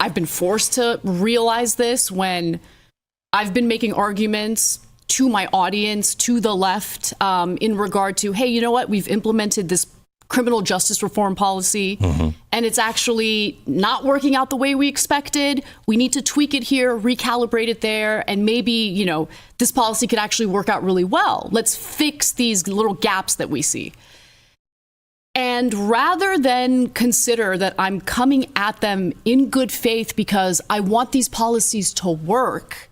I've been forced to realize this when I've been making arguments to my audience, to the left, in regard to, hey, you know what? We've implemented this criminal justice reform policy, and it's actually not working out the way we expected. We need to tweak it here, recalibrate it there, and maybe, you know, this policy could actually work out really well. Let's fix these little gaps that we see. And rather than consider that I'm coming at them in good faith because I want these policies to work,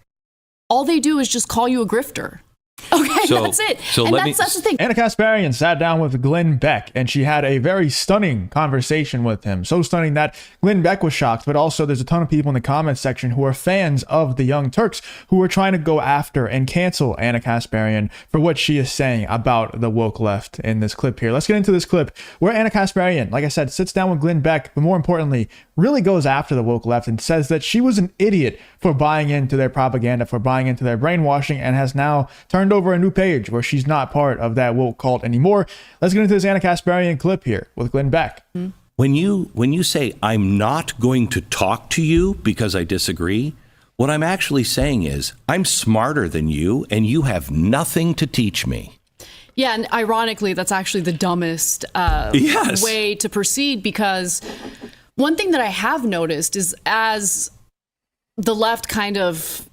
all they do is just call you a grifter. Okay, so, that's it. So and that's the thing. Ana Kasparian sat down with Glenn Beck, and she had a very stunning conversation with him. So stunning that Glenn Beck was shocked, but also there's a ton of people in the comments section who are fans of the Young Turks who are trying to go after and cancel Ana Kasparian for what she is saying about the woke left in this clip here. Let's get into this clip where Ana Kasparian, like I said, sits down with Glenn Beck, but more importantly, really goes after the woke left and says that she was an idiot for buying into their propaganda, for buying into their brainwashing, and has now turned over a new page where she's not part of that woke cult anymore. Let's get into this Ana Kasparian clip here with Glenn Beck. When you say, I'm not going to talk to you because I disagree, what I'm actually saying is I'm smarter than you and you have nothing to teach me. Yeah, and ironically, that's actually the dumbest way to proceed, because one thing that I have noticed is as the left kind of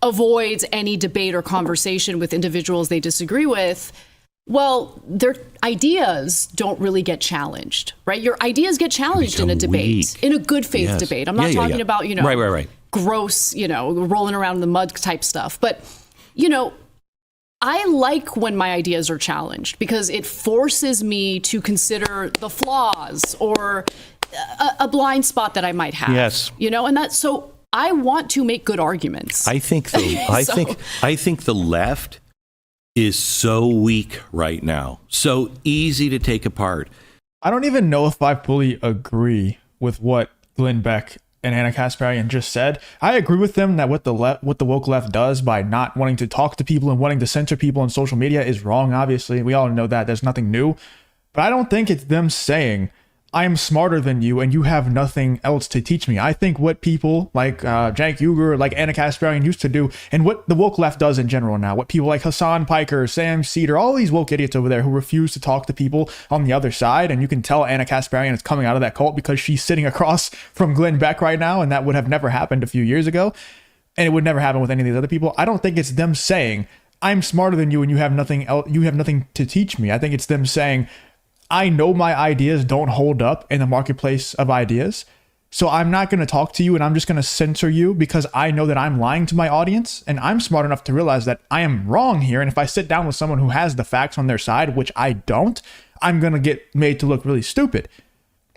avoids any debate or conversation with individuals they disagree with, well, their ideas don't really get challenged, right? Your ideas get challenged in a debate, in a good faith debate. I'm not talking about, you know, gross, you know, rolling around in the mud type stuff. But, you know, I like when my ideas are challenged because it forces me to consider the flaws or a blind spot that I might have. Yes. You know, and that's so I want to make good arguments. I think I think the left is so weak right now, so easy to take apart. I don't even know if I fully agree with what Glenn Beck and Ana Kasparian just said. I agree with them that what the woke left does by not wanting to talk to people and wanting to censor people on social media is wrong. Obviously, we all know that. There's nothing new. But I don't think it's them saying, I am smarter than you and you have nothing else to teach me. I think what people like Cenk Uygur, like Ana Kasparian used to do, and what the woke left does in general now, what people like Hassan Piker, Sam Cedar, all these woke idiots over there who refuse to talk to people on the other side. And you can tell Ana Kasparian is coming out of that cult because she's sitting across from Glenn Beck right now, and that would have never happened a few years ago. And it would never happen with any of these other people. I don't think it's them saying, I'm smarter than you and you have nothing else, you have nothing to teach me. I think it's them saying, I know my ideas don't hold up in the marketplace of ideas, so I'm not going to talk to you and I'm just going to censor you because I know that I'm lying to my audience, and I'm smart enough to realize that I am wrong here. And if I sit down with someone who has the facts on their side, which I don't, I'm going to get made to look really stupid.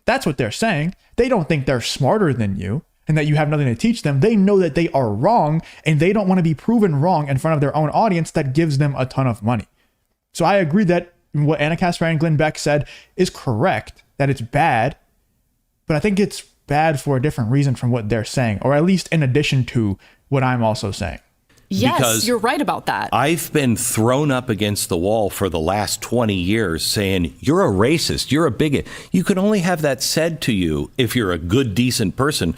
That's what they're saying. They don't think they're smarter than you and that you have nothing to teach them. They know that they are wrong and they don't want to be proven wrong in front of their own audience that gives them a ton of money. So I agree that what Ana Kasparian and Glenn Beck said is correct, that it's bad, but I think it's bad for a different reason from what they're saying, or at least in addition to what I'm also saying. Yes, because you're right about that. I've been thrown up against the wall for the last 20 years saying, you're a racist, you're a bigot. You can only have that said to you if you're a good, decent person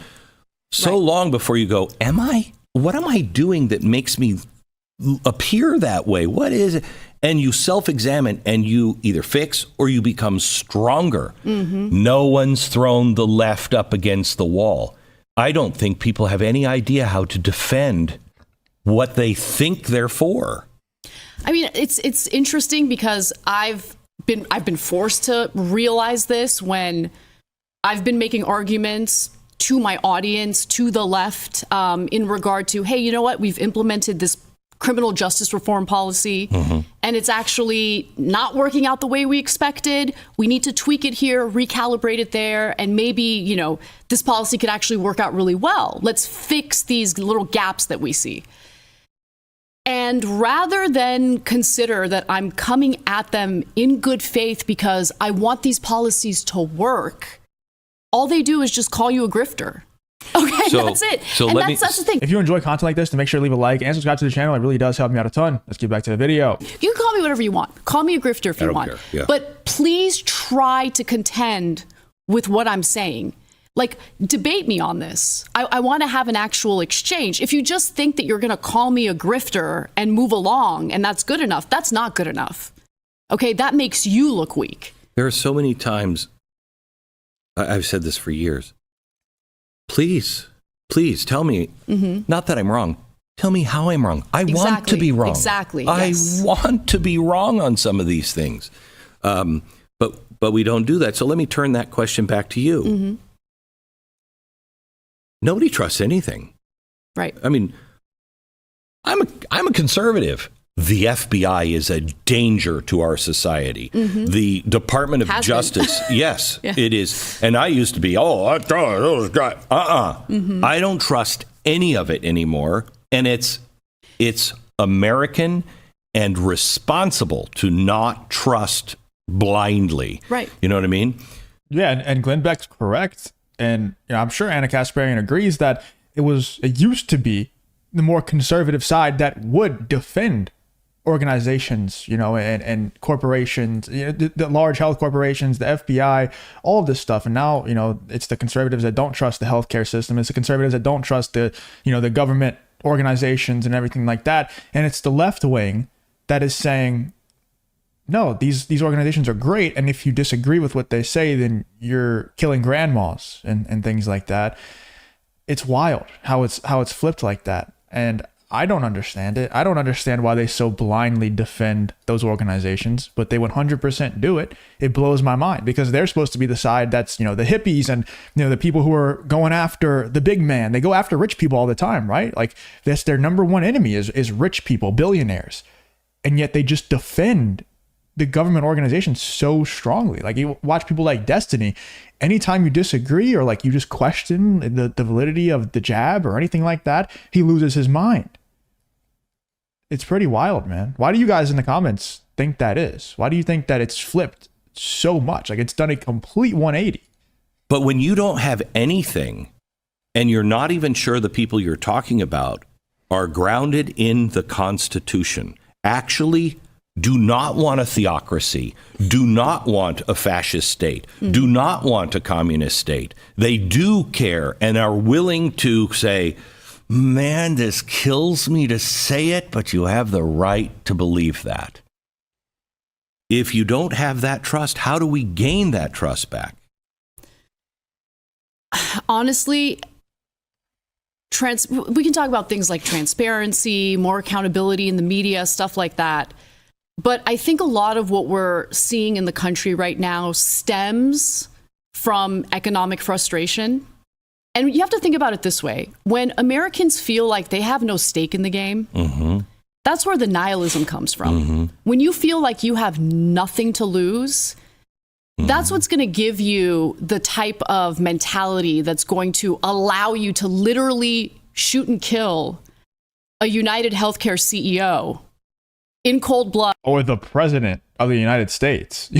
so long before you go, am I? What am I doing that makes me appear that way? What is it? And you self-examine and you either fix or you become stronger. No one's thrown the left up against the wall. I don't think people have any idea how to defend what they think they're for. I mean, it's interesting because I've been forced to realize this when I've been making arguments to my audience, to the left, in regard to, hey, you know what? We've implemented this criminal justice reform policy, and it's actually not working out the way we expected. We need to tweak it here, recalibrate it there, and maybe, you know, this policy could actually work out really well. Let's fix these little gaps that we see. And rather than consider that I'm coming at them in good faith because I want these policies to work, all they do is just call you a grifter. Okay, so, that's it. So and that's the thing. If you enjoy content like this, to make sure to leave a like and subscribe to the channel. It really does help me out a ton. Let's get back to the video. You can call me whatever you want. Call me a grifter if you want. Yeah. But please try to contend with what I'm saying. Like, debate me on this. I want to have an actual exchange. If you just think that you're going to call me a grifter and move along and that's good enough, that's not good enough. Okay, that makes you look weak. There are so many times, I've said this for years. Please tell me, not that I'm wrong. Tell me how I'm wrong. I want to be wrong. Exactly. I want to be wrong on some of these things. But we don't do that. So let me turn that question back to you. Nobody trusts anything. Right. I mean, I'm a conservative. The FBI is a danger to our society. The Department of Justice, yes, it is. And I used to be, those guys. I don't trust any of it anymore. And it's American and responsible to not trust blindly. Right. You know what I mean? Yeah, and Glenn Beck's correct. And I'm sure Ana Kasparian agrees that it used to be the more conservative side that would defend organizations, and corporations, the large health corporations, the FBI, all of this stuff. And now, it's the conservatives that don't trust the healthcare system. It's the conservatives that don't trust the government organizations and everything like that. And it's the left wing that is saying, no, these organizations are great. And if you disagree with what they say, then you're killing grandmas and things like that. It's wild how it's flipped like that. And I don't understand it. I don't understand why they so blindly defend those organizations, but they 100% do it. It blows my mind because they're supposed to be the side that's, the hippies and, the people who are going after the big man. They go after rich people all the time, right? Like that's their number one enemy is rich people, billionaires. And yet they just defend the government organization so strongly. Like you watch people like Destiny, anytime you disagree or like you just question the validity of the jab or anything like that, he loses his mind. It's pretty wild, man. Why do you guys in the comments think that is? Why do you think that it's flipped so much? Like it's done a complete 180. But when you don't have anything and you're not even sure the people you're talking about are grounded in the Constitution, actually do not want a theocracy, do not want a fascist state, do not want a communist state. They do care and are willing to say, man, this kills me to say it, but you have the right to believe that. If you don't have that trust, how do we gain that trust back? Honestly, we can talk about things like transparency, more accountability in the media, stuff like that. But I think a lot of what we're seeing in the country right now stems from economic frustration. And you have to think about it this way. When Americans feel like they have no stake in the game, that's where the nihilism comes from. When you feel like you have nothing to lose, that's what's going to give you the type of mentality that's going to allow you to literally shoot and kill a United Healthcare CEO in cold blood. Or the president of the United States,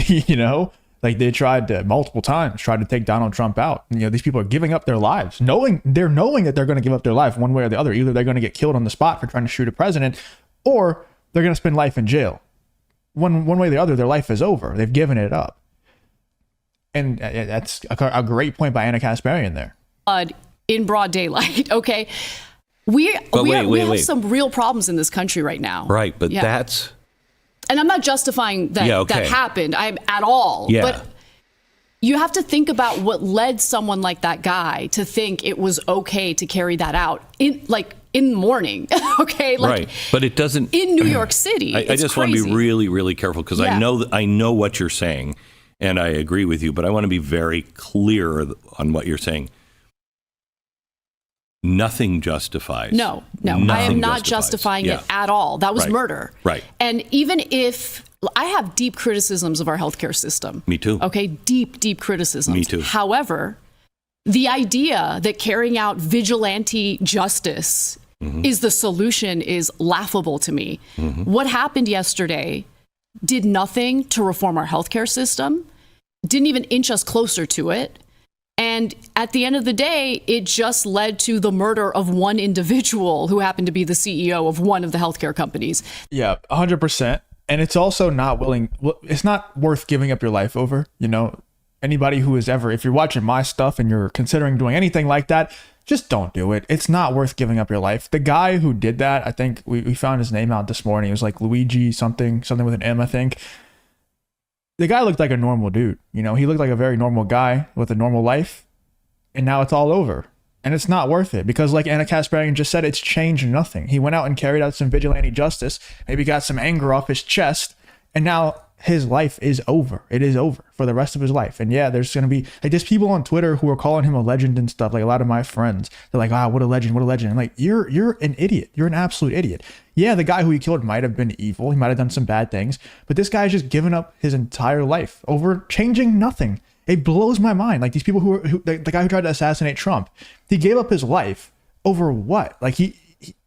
Like they tried multiple times, tried to take Donald Trump out. These people are giving up their lives, knowing that they're going to give up their life one way or the other. Either they're going to get killed on the spot for trying to shoot a president, or they're going to spend life in jail. One way or the other, their life is over. They've given it up. And that's a great point by Ana Kasparian there. In broad daylight, okay? We have some real problems in this country right now. Right, but that's... And I'm not justifying that that happened at all. Yeah. But you have to think about what led someone like that guy to think it was okay to carry that out in the morning. Okay. Right. But it doesn't. In New York City. I just want to be really, really careful because I know what you're saying and I agree with you, but I want to be very clear on what you're saying. Nothing justifies. No, I am not justifying it at all. That was murder. Right. And even if I have deep criticisms of our healthcare system. Me too. Okay. Deep criticisms. Me too. However, the idea that carrying out vigilante justice is the solution is laughable to me. What happened yesterday did nothing to reform our healthcare system, didn't even inch us closer to it. And at the end of the day, it just led to the murder of one individual who happened to be the CEO of one of the healthcare companies. Yeah, 100%. And it's also it's not worth giving up your life over, Anybody who is ever, if you're watching my stuff and you're considering doing anything like that, just don't do it. It's not worth giving up your life. The guy who did that, I think we found his name out this morning. It was like Luigi something with an M, I think. The guy looked like a normal dude. You know, he looked like a very normal guy with a normal life. And now it's all over. And it's not worth it because, like Ana Kasparian just said, it's changed nothing. He went out and carried out some vigilante justice, maybe got some anger off his chest, and now his life is over. It is over for the rest of his life. And yeah, there's going to be like there's people on Twitter who are calling him a legend and stuff. Like a lot of my friends, they're like, "Ah, what a legend, what a legend." I'm like, you're an idiot. You're an absolute idiot. Yeah, the guy who he killed might have been evil. He might have done some bad things, but this guy's just given up his entire life over changing nothing. It blows my mind. Like these people the guy who tried to assassinate Trump, he gave up his life over what? Like he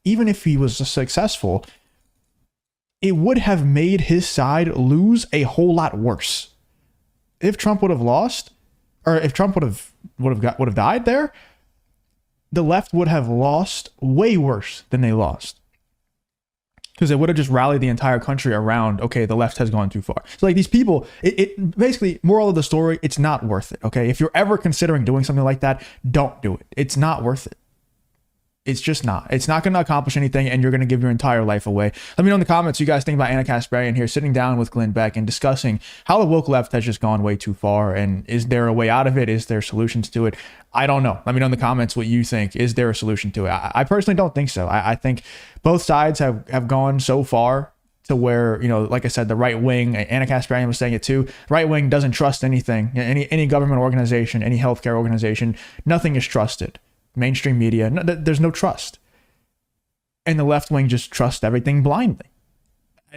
even if he was successful, it would have made his side lose a whole lot worse. If Trump would have lost, or if Trump would have died there, the left would have lost way worse than they lost. Because it would have just rallied the entire country around, okay, the left has gone too far. So like these people, it basically, moral of the story, it's not worth it, okay? If you're ever considering doing something like that, don't do it. It's not worth it. It's just not. It's not going to accomplish anything, and you're going to give your entire life away. Let me know in the comments what you guys think about Ana Kasparian here, sitting down with Glenn Beck and discussing how the woke left has just gone way too far, and is there a way out of it? Is there solutions to it? I don't know. Let me know in the comments what you think. Is there a solution to it? I personally don't think so. I think both sides have gone so far to where, you know, like I said, the right wing, Ana Kasparian was saying it too, right wing doesn't trust anything, any government organization, any healthcare organization, nothing is trusted. Mainstream media, there's no trust. And the left wing just trusts everything blindly.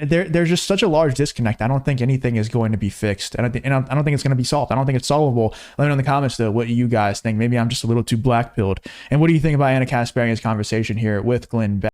There's just such a large disconnect. I don't think anything is going to be fixed. And I don't think it's going to be solved. I don't think it's solvable. Let me know in the comments, though, what you guys think. Maybe I'm just a little too black-pilled. And what do you think about Ana Kasparian's conversation here with Glenn Beck?